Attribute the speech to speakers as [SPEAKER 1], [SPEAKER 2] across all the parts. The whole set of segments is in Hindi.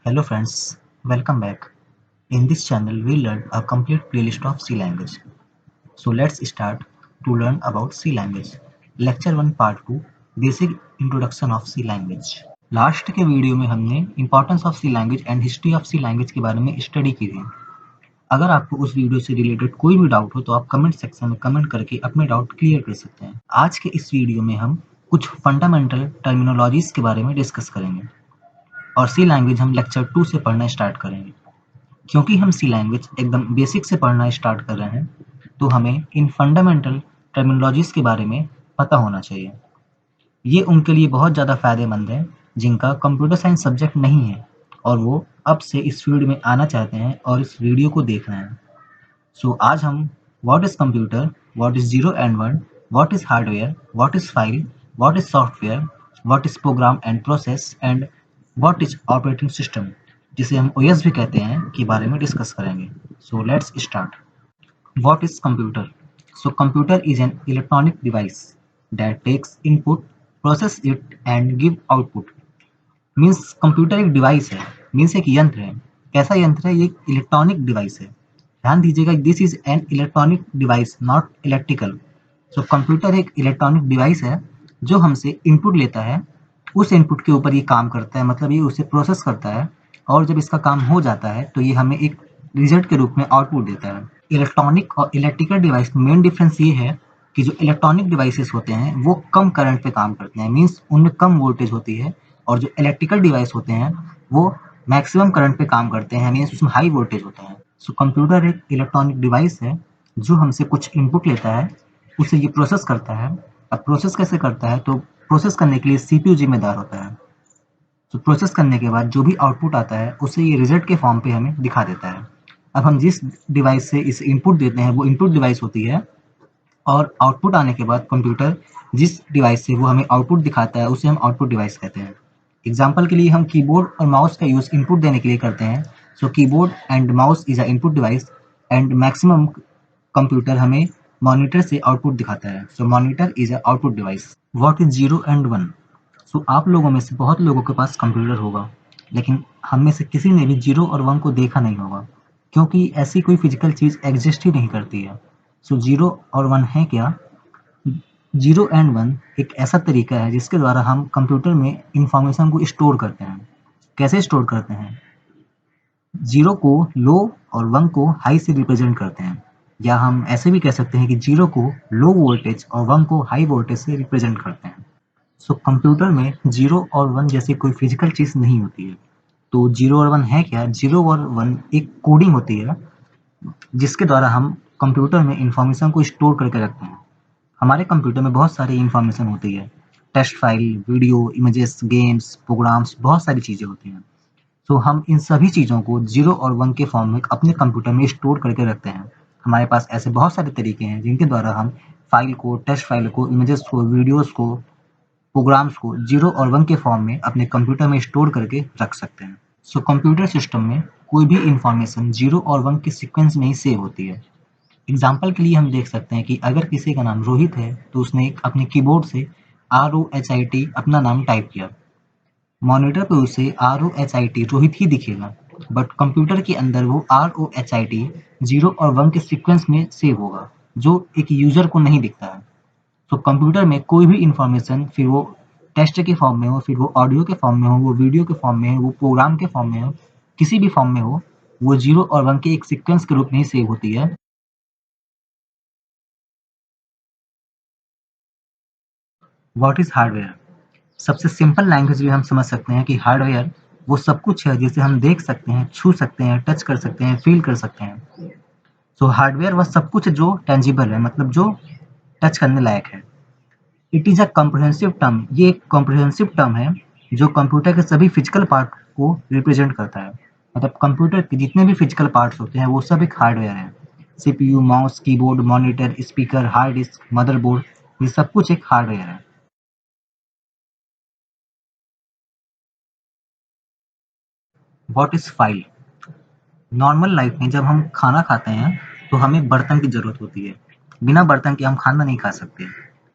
[SPEAKER 1] Hello friends, welcome back. In this channel we learn a complete playlist of C language. So let's start to learn about C language. Lecture 1 Part 2 Basic Introduction of C language. Last के वीडियो में हमने Importance of C language and History of C language के बारे में स्टडी की थी। अगर आपको उस वीडियो से रिलेटेड कोई भी डाउट हो तो आप कमेंट सेक्शन में कमेंट करके अपने डाउट क्लियर कर सकते हैं। आज के इस वीडियो में हम कुछ फंडामेंटल टर्मिनोलॉजीज के बारे में डिस्कस करेंगे और सी लैंग्वेज हम लेक्चर 2 से पढ़ना स्टार्ट करेंगे। क्योंकि हम सी लैंग्वेज एकदम बेसिक से पढ़ना स्टार्ट कर रहे हैं तो हमें इन फंडामेंटल टर्मिनोलॉजीज के बारे में पता होना चाहिए। ये उनके लिए बहुत ज़्यादा फायदेमंद है जिनका कंप्यूटर साइंस सब्जेक्ट नहीं है और वो अब से इस फील्ड में आना चाहते हैं और इस वीडियो को देख रहे हैं। सो आज हम what is computer, what is 0 and 1, what is hardware, what is file, what is software, what is program and process and what is operating system, जिसे हम ओएस भी कहते हैं, के बारे में डिस्कस करेंगे। So let's start. What is computer? So computer is an electronic device that takes input, process it and give output. Means computer एक डिवाइस है, मीन्स एक यंत्र है। कैसा यंत्र है? ये एक इलेक्ट्रॉनिक डिवाइस है। ध्यान दीजिएगा, this is an electronic device not electrical. So computer एक इलेक्ट्रॉनिक डिवाइस है जो हमसे इनपुट लेता है, उस इनपुट के ऊपर ये काम करता है, मतलब ये उसे प्रोसेस करता है और जब इसका काम हो जाता है तो ये हमें एक रिजल्ट के रूप में आउटपुट देता है। इलेक्ट्रॉनिक और इलेक्ट्रिकल डिवाइस में मेन डिफरेंस ये है कि जो इलेक्ट्रॉनिक डिवाइसेस होते हैं वो कम करंट पे काम करते हैं, मीन्स उनमें कम वोल्टेज होती है, और जो इलेक्ट्रिकल डिवाइस होते हैं वो मैक्सिमम करंट पे काम करते हैं, मीन्स उसमें हाई वोल्टेज होता है। सो कंप्यूटर एक इलेक्ट्रॉनिक डिवाइस है जो हमसे कुछ इनपुट लेता है, उसे ये प्रोसेस करता है। अब प्रोसेस कैसे करता है? तो प्रोसेस करने के लिए सीपीयू जिम्मेदार होता है। तो प्रोसेस करने के बाद जो भी आउटपुट आता है उसे ये रिजल्ट के फॉर्म पे हमें दिखा देता है। अब हम जिस डिवाइस से इसे इनपुट देते हैं वो इनपुट डिवाइस होती है, और आउटपुट आने के बाद कंप्यूटर जिस डिवाइस से वो हमें आउटपुट दिखाता है उसे हम आउटपुट डिवाइस कहते हैं। एग्जाम्पल के लिए हम कीबोर्ड और माउस का यूज इनपुट देने के लिए करते हैं। So keyboard and mouse is a input device and maximum computer हमें मॉनिटर से आउटपुट दिखाता है। So monitor is a output device. What is 0 and 1? So आप लोगों में से बहुत लोगों के पास कंप्यूटर होगा, लेकिन हम में से किसी ने भी 0 और 1 को देखा नहीं होगा, क्योंकि ऐसी कोई फिजिकल चीज़ एग्जिस्ट ही नहीं करती है। सो 0 और 1 है क्या? 0 and 1 एक ऐसा तरीका है जिसके द्वारा हम कंप्यूटर में इंफॉर्मेशन को स्टोर करते हैं। कैसे स्टोर करते हैं? 0 को लो और 1 को हाई से रिप्रेजेंट करते हैं, या हम ऐसे भी कह सकते हैं कि 0 को लो वोल्टेज और 1 को हाई वोल्टेज से रिप्रेजेंट करते हैं। सो कंप्यूटर में 0 और 1 जैसी कोई फिजिकल चीज़ नहीं होती है। तो 0 और 1 है क्या? 0 और 1 एक कोडिंग होती है जिसके द्वारा हम कंप्यूटर में इंफॉर्मेशन को स्टोर करके रखते हैं। हमारे कंप्यूटर में बहुत सारी इंफॉर्मेशन होती है, text file, video, images, games, programs, बहुत सारी चीज़ें होती हैं। तो हम इन सभी चीज़ों को 0 और 1 के फॉर्म में अपने कंप्यूटर में स्टोर करके रखते हैं। हमारे पास ऐसे बहुत सारे तरीके हैं जिनके द्वारा हम फाइल को, टेक्स्ट फाइल को, इमेजेस को, वीडियोस को, प्रोग्राम्स को 0 और 1 के फॉर्म में अपने कंप्यूटर में स्टोर करके रख सकते हैं। सो कंप्यूटर सिस्टम में कोई भी इंफॉर्मेशन 0 और 1 के सीक्वेंस में ही सेव होती है। एग्जाम्पल के लिए हम देख सकते हैं कि अगर किसी का नाम रोहित है तो उसने अपने कीबोर्ड से ROHIT अपना नाम टाइप किया। मॉनिटर पे उसे ROHIT रोहित ही दिखेगा, बट कंप्यूटर के अंदर वो ROHIT 0 और 1 के सीक्वेंस में सेव होगा, जो एक यूजर को नहीं दिखता है। तो कंप्यूटर में कोई भी इंफॉर्मेशन, फिर वो टेक्स्ट के फॉर्म में हो, फिर वो ऑडियो के फॉर्म में हो, वो वीडियो के फॉर्म में हो, वो प्रोग्राम के फॉर्म में हो, किसी भी फॉर्म में हो, वो 0 और 1 के एक सीक्वेंस के रूप में ही सेव होती है। What is hardware? सबसे सिंपल लैंग्वेज में हम समझ सकते हैं कि हार्डवेयर वो सब कुछ है जिसे हम देख सकते हैं, छू सकते हैं, टच कर सकते हैं, फील कर सकते हैं। सो हार्डवेयर वह सब कुछ है जो टेंजिबल है, मतलब जो टच करने लायक है। It is a comprehensive term. ये एक कॉम्प्रिहेंसिव टर्म है जो कंप्यूटर के सभी फिजिकल पार्ट को रिप्रेजेंट करता है। मतलब कंप्यूटर के जितने भी फिजिकल पार्ट्स होते हैं वो सब एक हार्डवेयर है। CPU, mouse, keyboard, monitor, speaker, hard disk, motherboard, ये सब कुछ एक हार्डवेयर है। What is file? Normal life में जब हम खाना खाते हैं तो हमें बर्तन की जरूरत होती है। बिना बर्तन के हम खाना नहीं खा सकते।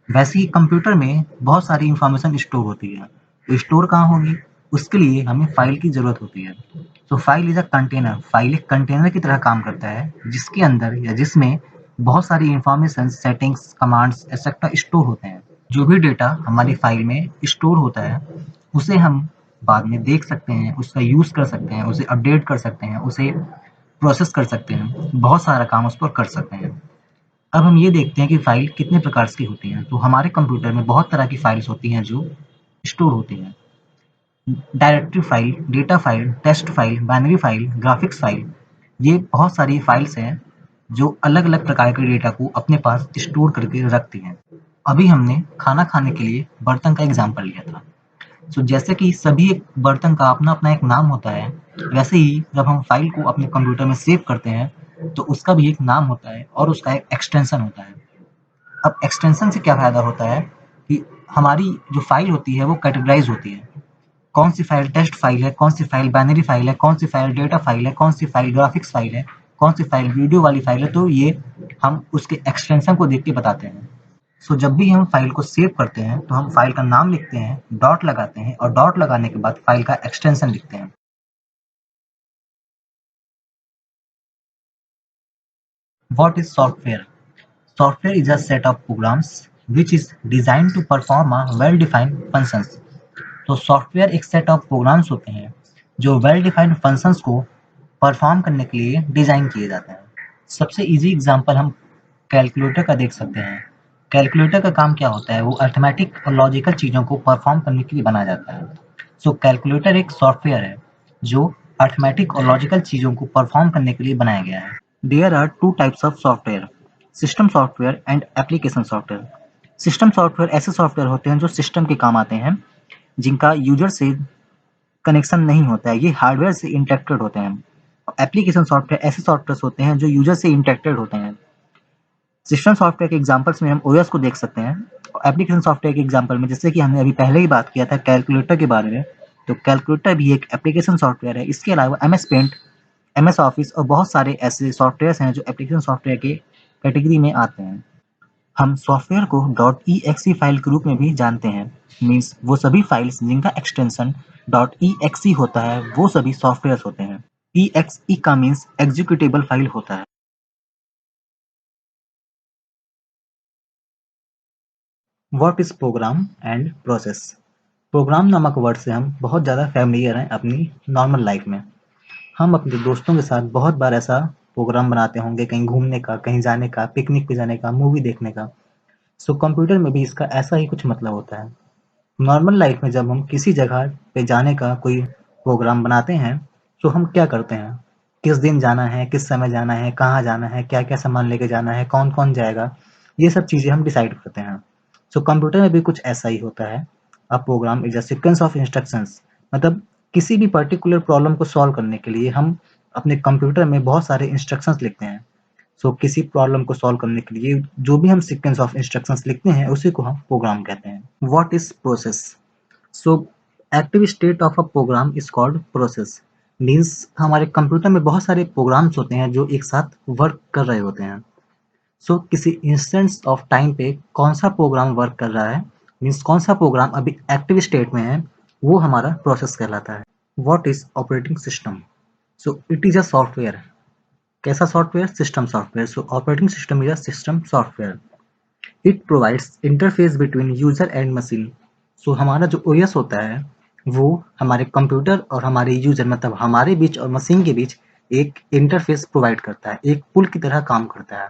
[SPEAKER 1] वैसे ही कंप्यूटर में बहुत सारी इंफॉर्मेशन स्टोर होती है। तो स्टोर कहाँ होगी? उसके लिए हमें फाइल की ज़रूरत होती है। तो file is a container, file एक कंटेनर की तरह काम करता है जिसके अंदर या जिसमें बहुत सारी information, settings, commands etcetera store होते हैं। जो भी डेटा हमारी फाइल में स्टोर होता है उसे हम बाद में देख सकते हैं, उसका यूज़ कर सकते हैं, उसे अपडेट कर सकते हैं, उसे प्रोसेस कर सकते हैं, बहुत सारा काम उस पर कर सकते हैं। अब हम ये देखते हैं कि फाइल कितने प्रकार की होती हैं। तो हमारे कंप्यूटर में बहुत तरह की फाइल्स होती हैं जो स्टोर होती हैं। Directory file, data file, text file, binary file, graphics file, ये बहुत सारी फाइल्स हैं जो अलग-अलग प्रकार के डेटा को अपने पास स्टोर करके रखती हैं। अभी हमने खाना खाने के लिए बर्तन का एग्जाम्पल लिया था। जैसे कि सभी एक बर्तन का अपना-अपना एक नाम होता है, वैसे ही जब हम फाइल को अपने कंप्यूटर में सेव करते हैं, तो उसका भी एक नाम होता है और उसका एक एक्सटेंशन होता है। अब एक्सटेंशन से क्या फ़ायदा होता है कि हमारी जो फाइल होती है वो कैटेगराइज़ होती है। कौन सी फाइल टेक्स्ट फाइल है, कौन सी फाइल बाइनरी फाइल है, कौन सी फाइल डेटा फाइल है, कौन सी फाइल ग्राफिक्स फाइल है, कौन सी फाइल वीडियो वाली फाइल है, तो ये हम उसके एक्सटेंशन को देख के बताते हैं। जब भी हम फाइल को सेव करते हैं तो हम फाइल का नाम लिखते हैं, डॉट लगाते हैं और डॉट लगाने के बाद फाइल का एक्सटेंशन लिखते हैं। What is software? Software is a set of programs which is designed to perform a well-defined functions. तो सॉफ्टवेयर एक सेट ऑफ प्रोग्राम्स होते हैं जो वेल डिफाइंड फंक्शंस को परफॉर्म करने के लिए डिजाइन किए जाते हैं। सबसे इजी एग्जांपल हम कैलकुलेटर का देख सकते हैं। कैलकुलेटर का काम क्या होता है, वो अर्थमेटिक और लॉजिकल चीज़ों को परफॉर्म करने के लिए बनाया जाता है। कैलकुलेटर एक सॉफ्टवेयर है जो अर्थमेटिक और लॉजिकल चीज़ों को परफॉर्म करने के लिए बनाया गया है। There are two types of software, system software and application software. System software ऐसे सॉफ्टवेयर होते हैं जो सिस्टम के काम आते हैं, जिनका यूजर से कनेक्शन नहीं होता है, ये हार्डवेयर से इंटरेक्टेड होते हैं। एप्लीकेशन सॉफ्टवेयर ऐसे सॉफ्टवेयर होते हैं जो यूजर से इंटरेक्टेड होते हैं। सिस्टम सॉफ्टवेयर के एग्जांपल्स में हम ओएस को देख सकते हैं। एप्लीकेशन सॉफ्टवेयर के एग्जांपल में जैसे कि हमने अभी पहले ही बात किया था कैलकुलेटर के बारे में, तो कैलकुलेटर भी एक एप्लीकेशन सॉफ्टवेयर है। इसके अलावा एमएस पेंट, एमएस ऑफिस और बहुत सारे ऐसे सॉफ्टवेयर हैं जो एप्लीकेशन सॉफ्टवेयर के कैटेगरी में आते हैं। हम सॉफ्टवेयर को .exe फाइल के रूप में भी जानते हैं। मीन्स वो सभी फाइल्स जिनका एक्सटेंशन .exe होता है वो सभी सॉफ्टवेयर होते हैं। exe का मीन्स एग्जीक्यूटेबल फाइल होता है। What is program and process? Program नामक वर्ड से हम बहुत ज़्यादा फैमिलियर हैं अपनी नॉर्मल लाइफ में। हम अपने दोस्तों के साथ बहुत बार ऐसा प्रोग्राम बनाते होंगे, कहीं घूमने का, कहीं जाने का, पिकनिक पे जाने का, मूवी देखने का। कंप्यूटर में भी इसका ऐसा ही कुछ मतलब होता है। नॉर्मल लाइफ में जब हम किसी जगह पे जाने का कोई प्रोग्राम बनाते हैं तो हम क्या करते हैं, किस दिन जाना है, किस समय जाना है, कहाँ जाना है, क्या क्या सामान लेके जाना है, कौन कौन जाएगा, ये सब चीज़ें हम डिसाइड करते हैं। कंप्यूटर में भी कुछ ऐसा ही होता है। A program is a sequence of instructions, मतलब किसी भी पर्टिकुलर प्रॉब्लम को सॉल्व करने के लिए हम अपने कंप्यूटर में बहुत सारे इंस्ट्रक्शंस लिखते हैं। किसी प्रॉब्लम को सॉल्व करने के लिए जो भी हम सीक्वेंस ऑफ इंस्ट्रक्शंस लिखते हैं उसी को हम प्रोग्राम कहते हैं। What is process? So active state of a program is called process. Means हमारे कंप्यूटर में बहुत सारे प्रोग्राम्स होते हैं जो एक साथ वर्क कर रहे होते हैं। किसी इंस्टेंस ऑफ टाइम पे कौन सा प्रोग्राम वर्क कर रहा है, मीन्स कौन सा प्रोग्राम अभी एक्टिव स्टेट में है, वो हमारा प्रोसेस कहलाता है। What is operating system? It is a software. कैसा software? System software. Operating system is a system software. It provides interface between user and machine. हमारा जो ओएस होता है वो हमारे कंप्यूटर और हमारे यूजर, मतलब हमारे बीच और मशीन के बीच एक इंटरफेस प्रोवाइड करता है, एक पुल की तरह काम करता है।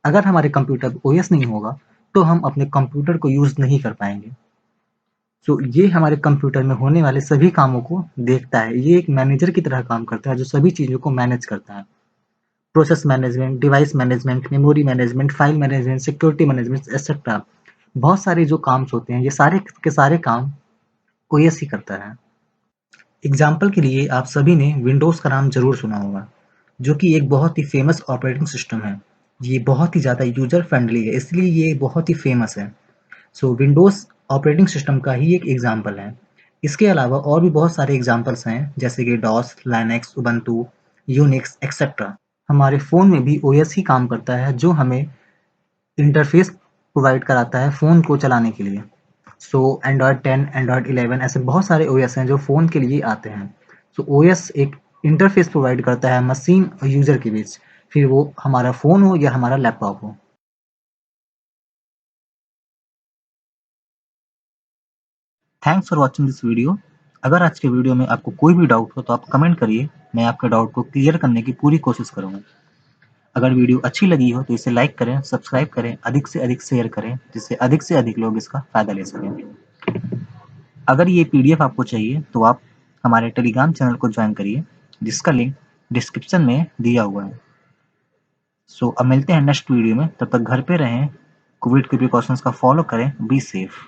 [SPEAKER 1] अगर हमारे कंप्यूटर ओएस नहीं होगा तो हम अपने कंप्यूटर को यूज नहीं कर पाएंगे। ये हमारे कंप्यूटर में होने वाले सभी कामों को देखता है। ये एक मैनेजर की तरह काम करता है जो सभी चीजों को मैनेज करता है। Process management, device management, memory management, file management, security management etcetera, बहुत सारे जो काम होते हैं ये सारे के सारे काम ओएस ही करता है। एग्जाम्पल के लिए आप सभी ने विंडोज़ का नाम जरूर सुना होगा, जो कि एक बहुत ही फेमस ऑपरेटिंग सिस्टम है। ये बहुत ही ज़्यादा यूजर फ्रेंडली है, इसलिए ये बहुत ही फेमस है। विंडोज़ ऑपरेटिंग सिस्टम का ही एक एग्जाम्पल है। इसके अलावा और भी बहुत सारे एग्जाम्पल्स हैं जैसे कि DOS, Linux, Ubuntu, Unix etcetera. हमारे फ़ोन में भी ओएस ही काम करता है जो हमें इंटरफेस प्रोवाइड कराता है फ़ोन को चलाने के लिए। सो एंड्रॉयड 10, एंड्रॉयड 11 ऐसे बहुत सारे ओएस हैं जो फ़ोन के लिए आते हैं। सो ओएस एक इंटरफेस प्रोवाइड करता है मशीन और यूज़र के बीच, फिर वो हमारा फ़ोन हो या हमारा लैपटॉप हो। Thanks for watching this video. अगर आज के वीडियो में आपको कोई भी डाउट हो तो आप कमेंट करिए, मैं आपके डाउट को क्लियर करने की पूरी कोशिश करूँगा। अगर वीडियो अच्छी लगी हो तो इसे लाइक करें, सब्सक्राइब करें, अधिक से अधिक शेयर करें, जिससे अधिक से अधिक लोग इसका फ़ायदा ले सकें। अगर ये पीडीएफ आपको चाहिए तो आप हमारे टेलीग्राम चैनल को ज्वाइन करिए, जिसका लिंक डिस्क्रिप्शन में दिया हुआ है। सो अब मिलते हैं नेक्स्ट वीडियो में, तब तक घर पे रहें, कोविड के प्रिकॉशंस का फॉलो करें, बी सेफ।